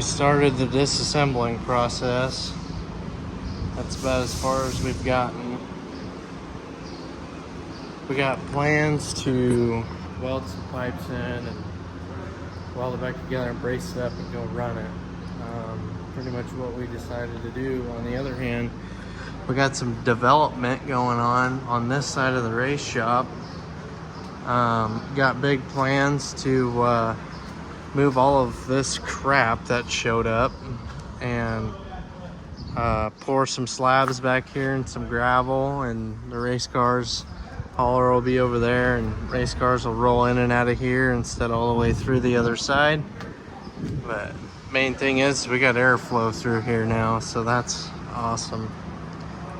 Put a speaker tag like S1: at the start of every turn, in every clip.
S1: started the disassembling process. That's about as far as we've gotten. We got plans to weld some pipes in and weld it back together and brace it up and go run it. Pretty much what we decided to do. On the other hand, we got some development going on this side of the race shop. Got big plans to move all of this crap that showed up and pour some slabs back here and some gravel, and the race cars hauler will be over there and race cars will roll in and out of here instead of all the way through the other side. But main thing is we got airflow through here now, so that's awesome.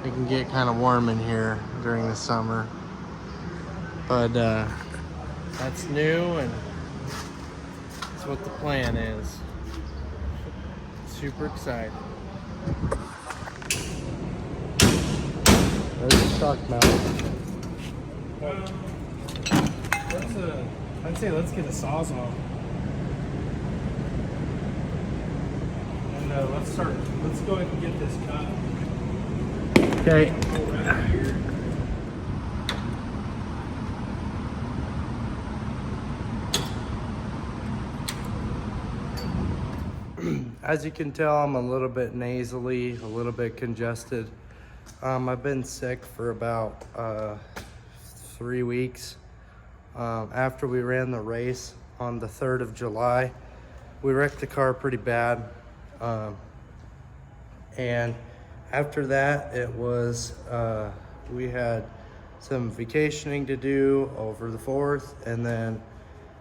S1: It can get kind of warm in here during the summer, but that's new and that's what the plan is. Super excited. There's the shock mount.
S2: I'd say let's get a Sawzall. And let's go ahead and get this cut.
S1: Okay. As you can tell, I'm a little bit nasally, a little bit congested. I've been sick for about 3 weeks. After we ran the race on the 3rd of July, we wrecked the car pretty bad. And after that, it was, we had some vacationing to do over the 4th. And then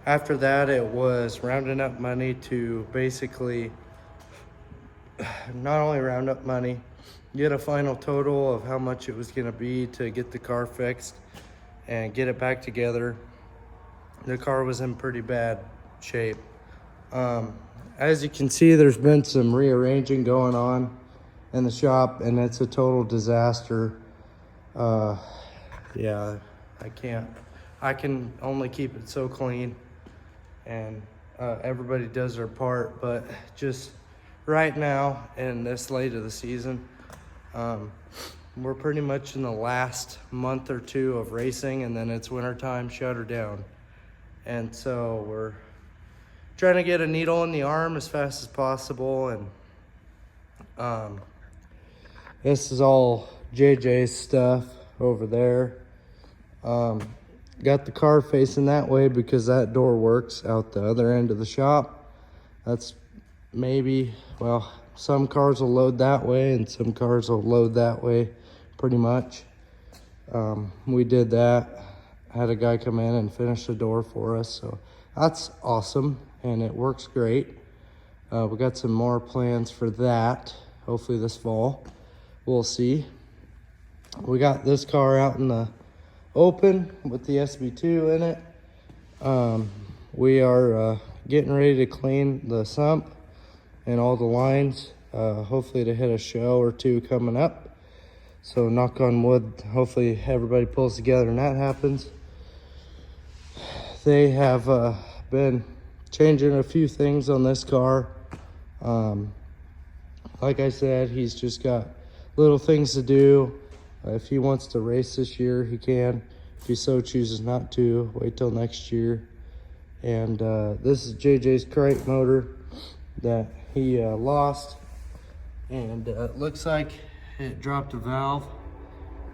S1: after that, it was rounding up money to basically not only round up money, get a final total of how much it was gonna be to get the car fixed and get it back together. The car was in pretty bad shape. As you can see, there's been some rearranging going on in the shop and it's a total disaster. Yeah, I can only keep it so clean, and everybody does their part, but just right now in this late of the season, we're pretty much in the last month or two of racing, and then it's wintertime, shut her down. And so we're trying to get a needle in the arm as fast as possible. And this is all JJ's stuff over there. Got the car facing that way because that door works out the other end of the shop. That's maybe, well, some cars will load that way and some cars will load that way pretty much. We did that. Had a guy come in and finish the door for us, so that's awesome and it works great. We got some more plans for that, hopefully this fall. We'll see. We got this car out in the open with the SB2 in it. We are getting ready to clean the sump and all the lines, hopefully to hit a show or two coming up. So knock on wood, hopefully everybody pulls together and that happens. They have been changing a few things on this car. Like I said, he's just got little things to do. If he wants to race this year, he can. If he so chooses not to, wait till next year. And this is JJ's crate motor that he lost. And it looks like it dropped a valve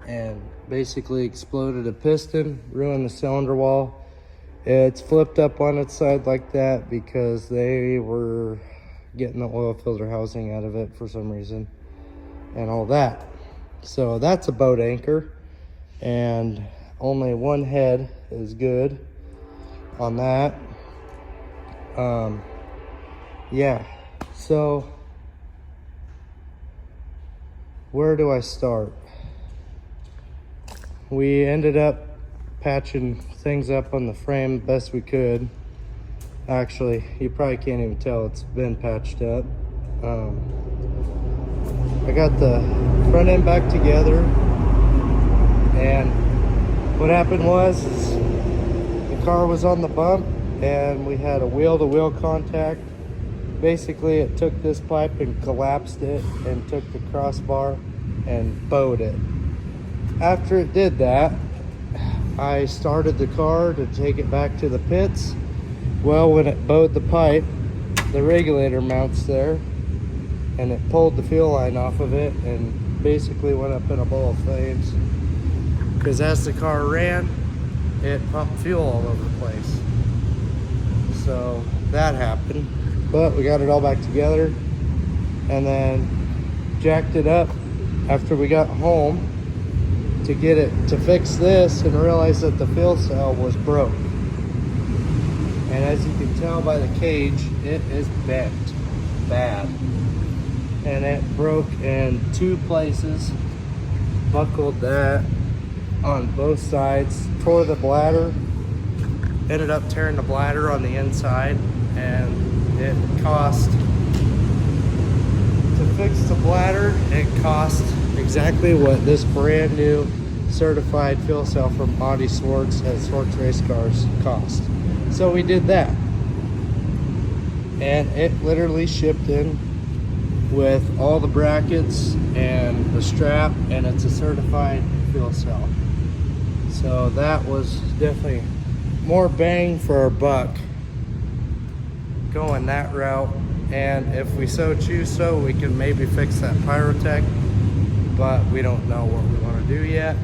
S1: and basically exploded a piston, ruined the cylinder wall. It's flipped up on its side like that because they were getting the oil filter housing out of it for some reason and all that. So that's a boat anchor, and only one head is good on that. Yeah, so where do I start? We ended up patching things up on the frame best we could. Actually, you probably can't even tell it's been patched up. I got the front end back together, and what happened was the car was on the bump and we had a wheel-to-wheel contact Basically, it took this pipe and collapsed it and took the crossbar and bowed it. After it did that, I started the car to take it back to the pits. Well, when it bowed the pipe, the regulator mounts there, and it pulled the fuel line off of it and basically went up in a ball of flames. Because as the car ran, it pumped fuel all over the place. So that happened. But we got it all back together and then jacked it up after we got home to get it to fix this, and realized that the fuel cell was broke. And as you can tell by the cage, it is bent bad. And it broke in 2 places, buckled that on both sides, tore the bladder, ended up tearing the bladder on the inside, and it cost, to fix the bladder, it cost exactly what this brand new certified fuel cell from Audi Swartz at Swartz Race Cars cost. So we did that, and it literally shipped in with all the brackets and the strap, and it's a certified fuel cell. So that was definitely more bang for our buck going that route. And if we so choose so, we can maybe fix that Pyrotech, but we don't know what we want to do yet.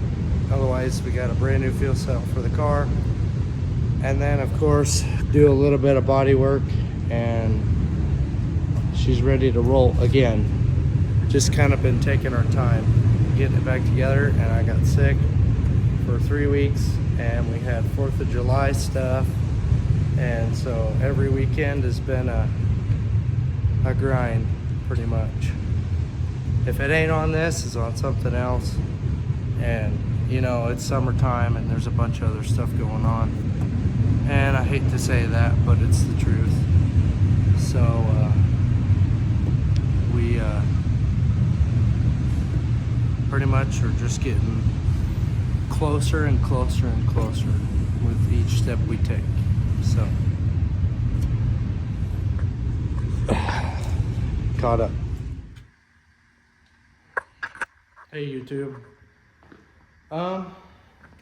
S1: Otherwise, we got a brand new fuel cell for the car, and then of course do a little bit of body work, and she's ready to roll again. Just kind of been taking our time getting it back together, and I got sick for 3 weeks, and we had 4th of July stuff, and so every weekend has been a grind pretty much. If it ain't on this, it's on something else. And you know, it's summertime and there's a bunch of other stuff going on, and I hate to say that, but it's the truth. So we pretty much are just getting closer and closer and closer with each step we take. So caught up. Hey YouTube.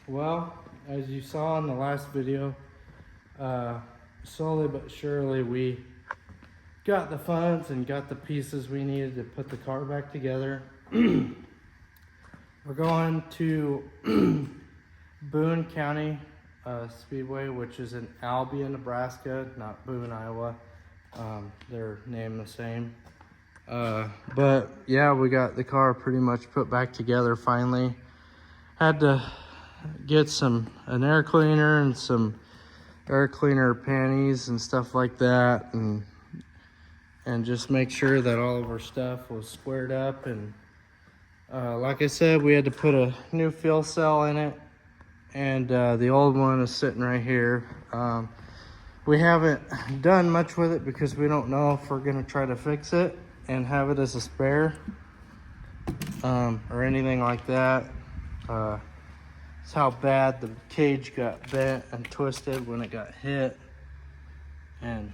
S1: Well, as you saw in the last video, slowly but surely we got the funds and got the pieces we needed to put the car back together. We're going to Boone County Speedway, which is in Albion, Nebraska, not Boone, Iowa. They're named the same. But yeah, we got the car pretty much put back together finally. Had to get an air cleaner and some air cleaner panties and stuff like that, and just make sure that all of our stuff was squared up. And like I said, we had to put a new fuel cell in it, and the old one is sitting right here. We haven't done much with it because we don't know if we're gonna try to fix it and have it as a spare or anything like that. It's how bad the cage got bent and twisted when it got hit, and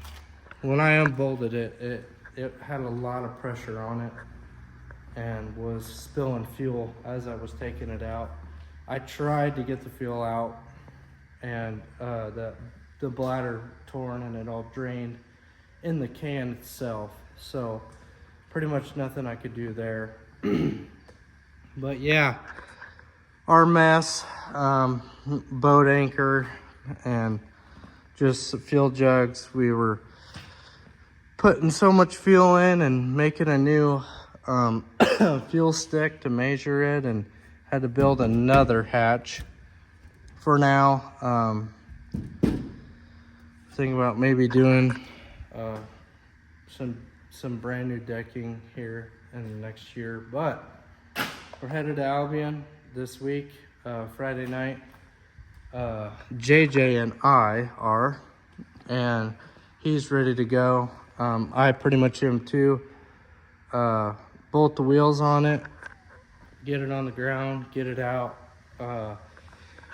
S1: when I unbolted it, it had a lot of pressure on it and was spilling fuel as I was taking it out. I tried to get the fuel out, and the bladder torn and it all drained in the can itself. So pretty much nothing I could do there. But yeah, our mess, boat anchor and just fuel jugs. We were putting so much fuel in and making a new fuel stick to measure it, and had to build another hatch for now. Thinking about maybe doing some brand new decking here in the next year. But we're headed to Albion this week, Friday night. JJ and I are, and he's ready to go. I pretty much am too. Bolt the wheels on it, get it on the ground, get it out.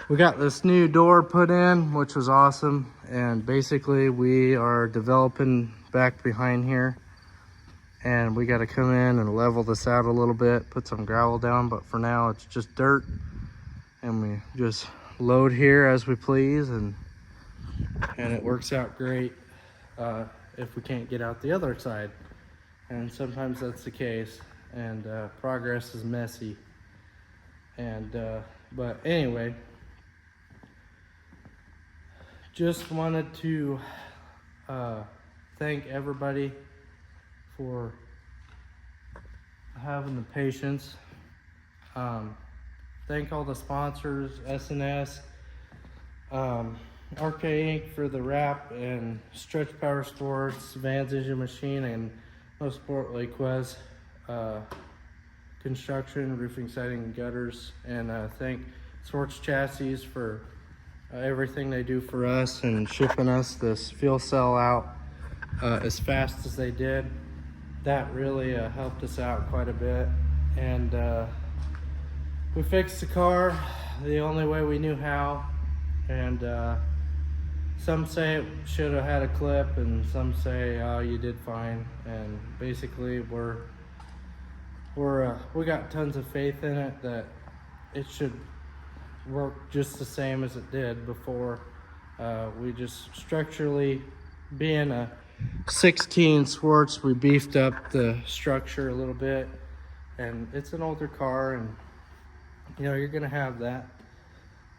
S1: we got this new door put in, which was awesome. And basically we are developing back behind here. And we got to come in and level this out a little bit, put some gravel down. But for now, it's just dirt. And we just load here as we please. And it works out great if we can't get out the other side. And sometimes that's the case. And progress is messy. And but anyway, just wanted to thank everybody for having the patience. Thank all the sponsors, SNS, RK Inc. for the wrap, and Stretch Power Sports, Vans Engine Machine, and most importantly Quez Construction, Roofing, Siding, and Gutters. And thank Swartz Chassis for everything they do for us and shipping us this fuel cell out as fast as they did. That really helped us out quite a bit. And we fixed the car the only way we knew how. And some say it should have had a clip, and some say, oh, you did fine. And basically we got tons of faith in it that it should work just the same as it did before. We just structurally, being a 16 Swartz, we beefed up the structure a little bit. And it's an older car, and you know, you're gonna have that.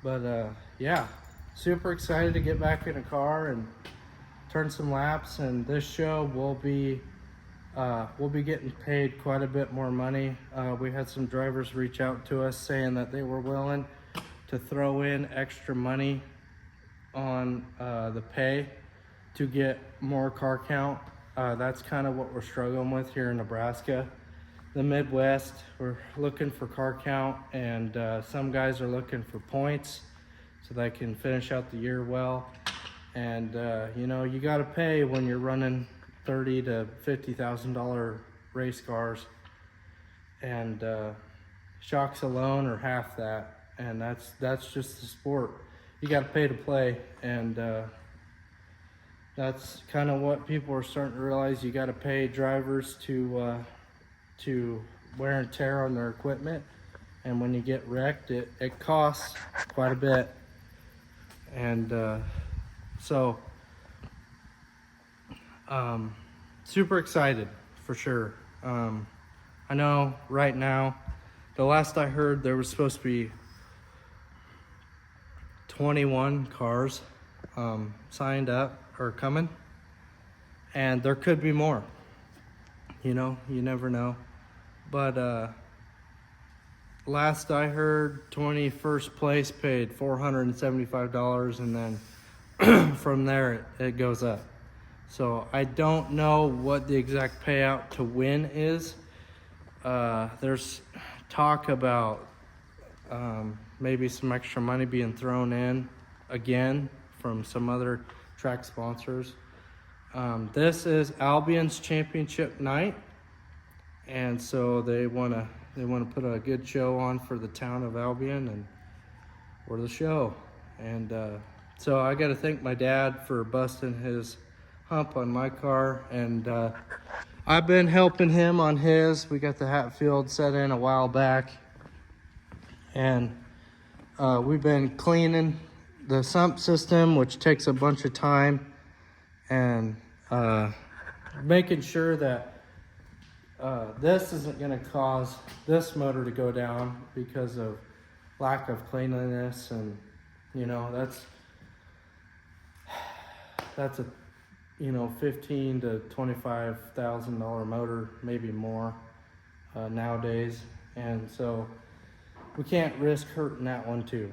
S1: But yeah, super excited to get back in a car and turn some laps. And this show we'll be getting paid quite a bit more money. We had some drivers reach out to us saying that they were willing to throw in extra money on the pay to get more car count. That's kind of what we're struggling with here in Nebraska. The Midwest, we're looking for car count, and some guys are looking for points so they can finish out the year well. And you know, you got to pay when you're running $30,000 to $50,000 race cars, and shocks alone are half that. And that's just the sport. You got to pay to play, and that's kind of what people are starting to realize. You got to pay drivers to wear and tear on their equipment, and when you get wrecked, it costs quite a bit. And so super excited for sure. I know right now, the last I heard, there was supposed to be 21 cars signed up or coming, and there could be more. You know, you never know. But last I heard, 21st place paid $475, and then from there it goes up. So I don't know what the exact payout to win is. There's talk about maybe some extra money being thrown in again from some other track sponsors. This is Albion's championship night, and so they want to put a good show on for the town of Albion, and we're the show. And so I got to thank my dad for busting his hump on my car, and I've been helping him on his. We got the Hatfield set in a while back, and we've been cleaning the sump system, which takes a bunch of time, and making sure that this isn't going to cause this motor to go down because of lack of cleanliness. And you know, that's a $15,000 to $25,000 motor, maybe more nowadays, and so we can't risk hurting that one too.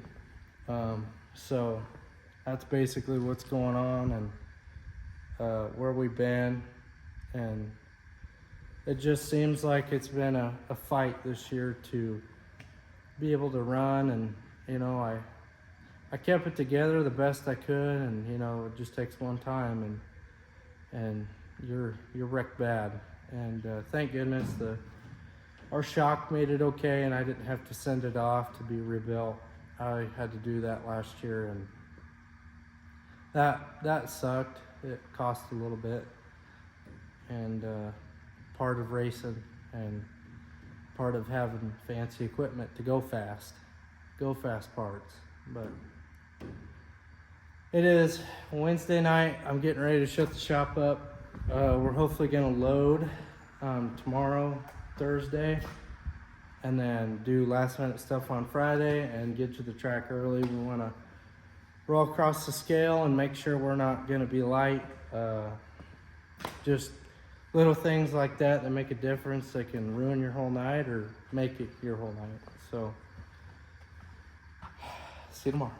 S1: So that's basically what's going on, and where we've been. And it just seems like it's been a fight this year to be able to run. And you know, I kept it together the best I could, and you know, it just takes one time, and you're wrecked bad. And thank goodness our shock made it okay, and I didn't have to send it off to be rebuilt. I had to do that last year, and that sucked. It cost a little bit, and part of racing and part of having fancy equipment to go fast parts. But it is Wednesday night. I'm getting ready to shut the shop up. We're hopefully gonna load tomorrow, Thursday, and then do last minute stuff on Friday and get to the track early. We want to roll across the scale and make sure we're not going to be light. Just little things like that make a difference. They can ruin your whole night or make it your whole night. So see you tomorrow.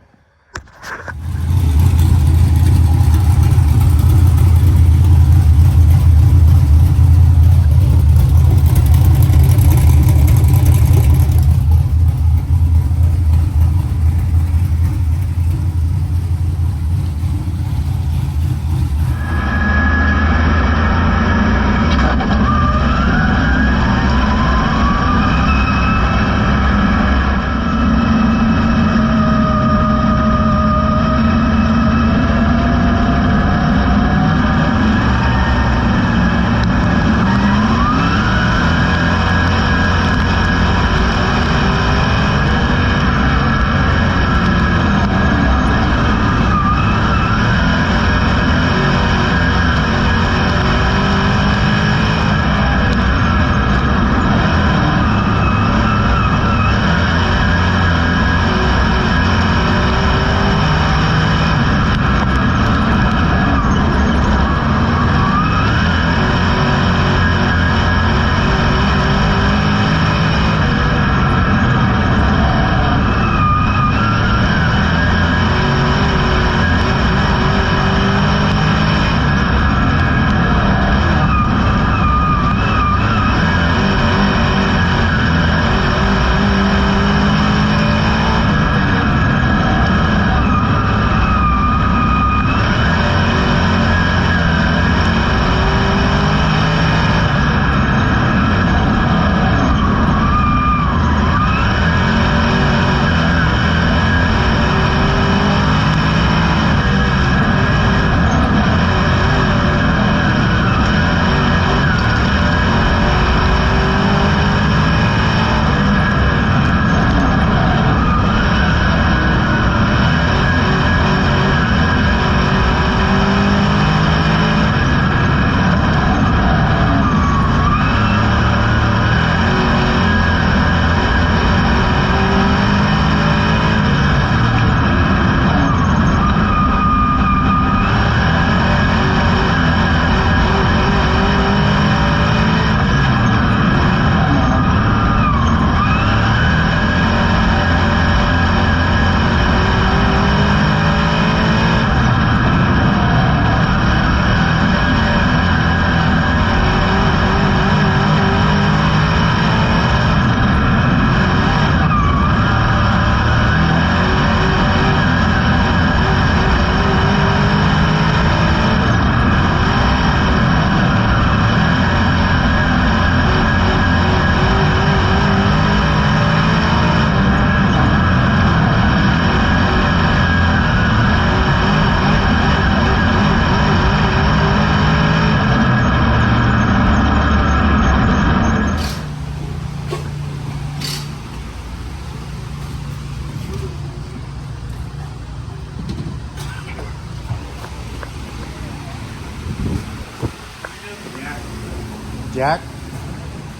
S1: Jack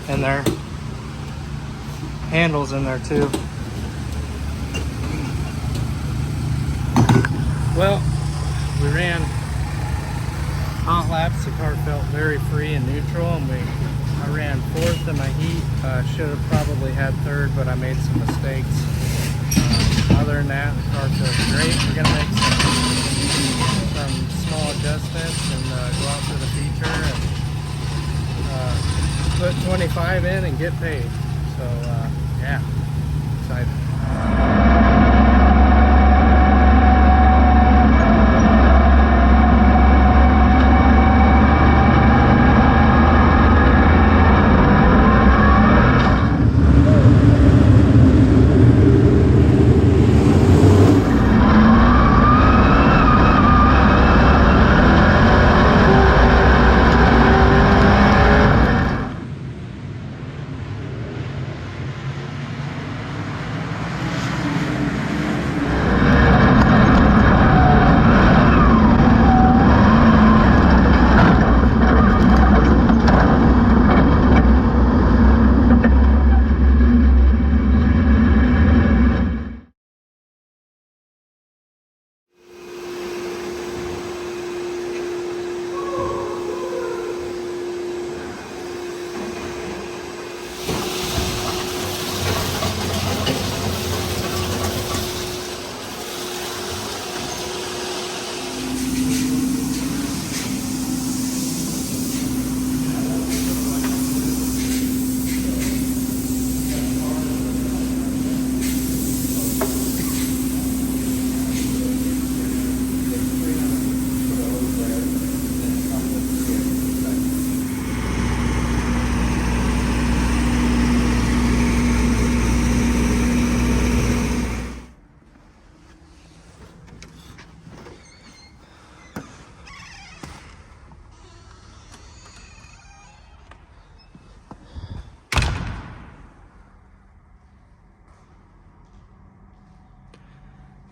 S1: in there, handles in there too. Well, we ran hot laps. The car felt very free and neutral, and I ran fourth in my heat. Should have probably had third, but I made some mistakes. Other than that, the car feels great. We're gonna make some small adjustments and go out to the feature and put 25 in and get paid. So yeah, excited.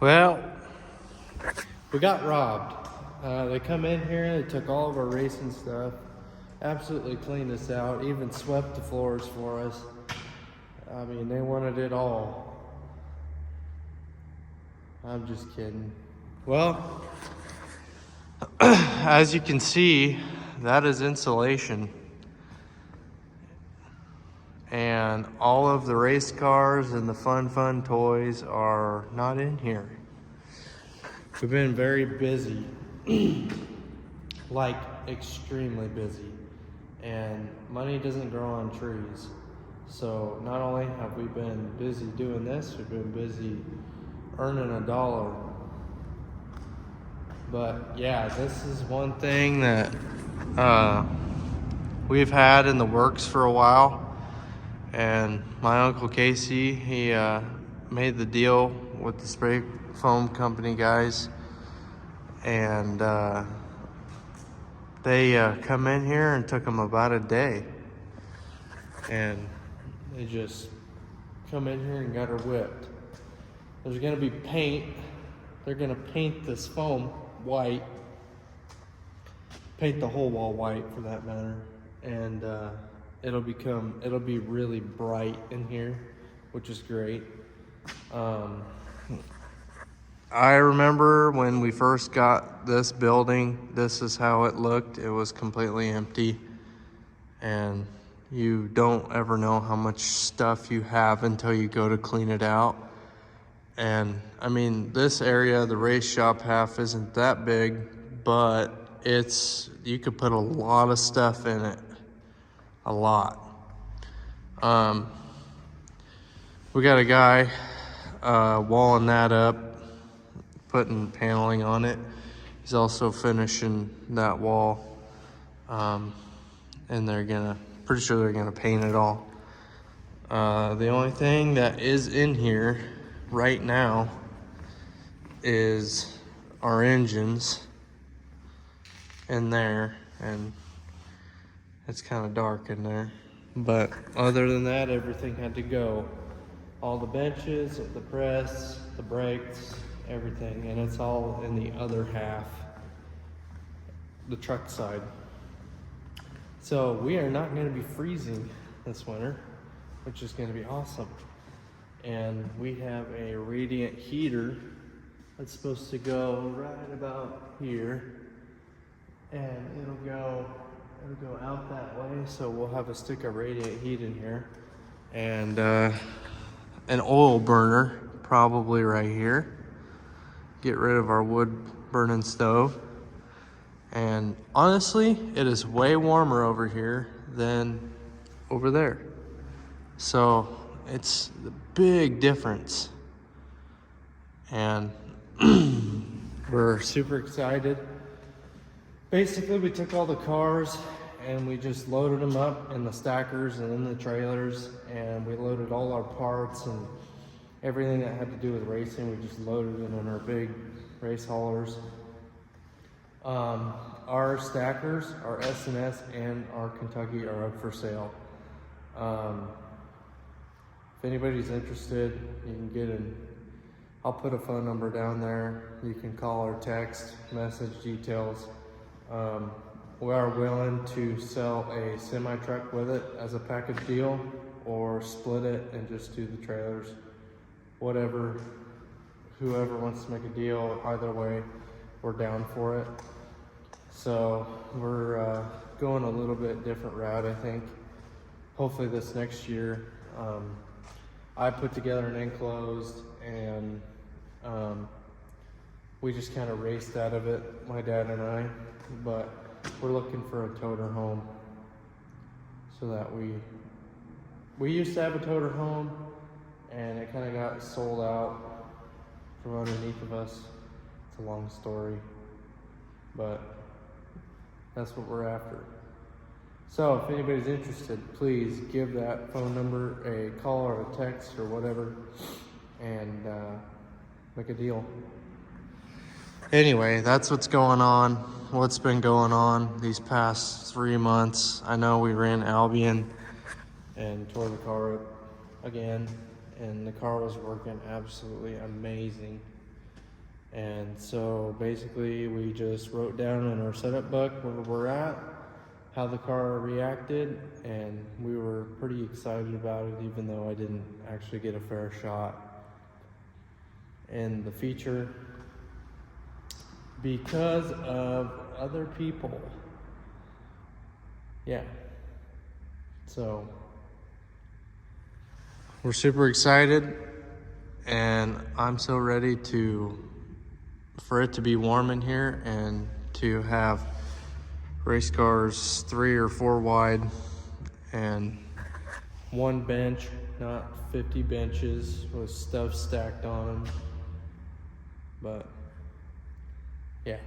S1: Well, we got robbed. They come in here, they took all of our racing stuff, absolutely cleaned us out, even swept the floors for us. I mean, they wanted it all. I'm just kidding. Well, as you can see, that is insulation. And all of the race cars and the fun toys are not in here. We've been very busy, like extremely busy. And money doesn't grow on trees. So not only have we been busy doing this, we've been busy earning $1. But yeah, this is one thing that we've had in the works for a while. And my Uncle Casey, he made the deal with the spray foam company guys. And they come in here and took them about a day. And they just come in here and got her whipped. There's gonna be paint. They're gonna paint this foam white. Paint the whole wall white for that matter. And it'll be really bright in here, which is great. I remember when we first got this building, this is how it looked. It was completely empty. And you don't ever know how much stuff you have until you go to clean it out. And I mean, this area, the race shop half isn't that big, but you could put a lot of stuff in it. A lot. We got a guy walling that up, putting paneling on it. He's also finishing that wall. And pretty sure they're gonna paint it all. The only thing that is in here right now is our engines in there, and it's kind of dark in there. But other than that, everything had to go. All the benches, the press, the brakes, everything. And it's all in the other half, the truck side. So we are not going to be freezing this winter, which is going to be awesome. And we have a radiant heater that's supposed to go right about here. And it'll go out that way. So we'll have a stick of radiant heat in here. And an oil burner probably right here. Get rid of our wood burning stove. And honestly, it is way warmer over here than over there. So it's the big difference. And we're super excited. Basically, we took all the cars and we just loaded them up in the stackers and in the trailers, and we loaded all our parts and everything that had to do with racing. We just loaded it in our big race haulers. Our stackers, our S&S and our Kentucky are up for sale. If anybody's interested, you can get in. I'll put a phone number down there. You can call or text, message details. We are willing to sell a semi-truck with it as a package deal, or split it and just do the trailers. Whatever, whoever wants to make a deal, either way, we're down for it. So we're going a little bit different route, I think. Hopefully this next year. I put together an enclosed, and we just kind of raced out of it, my dad and I. But we're looking for a toter home, so that we used to have a toter home, and it kind of got sold out from underneath of us. It's a long story, but that's what we're after. So if anybody's interested, please give that phone number a call or a text or whatever, and make a deal. Anyway, that's what's going on, what's been going on these past 3 months. I know we ran Albion and tore the car up again, and the car was working absolutely amazing. And so basically we just wrote down in our setup book where we're at, how the car reacted, and we were pretty excited about it even though I didn't actually get a fair shot. And the feature, because of other people. Yeah. So we're super excited, and I'm so ready for it to be warm in here and to have race cars 3 or 4 wide and one bench, not 50 benches with stuff stacked on them. But yeah,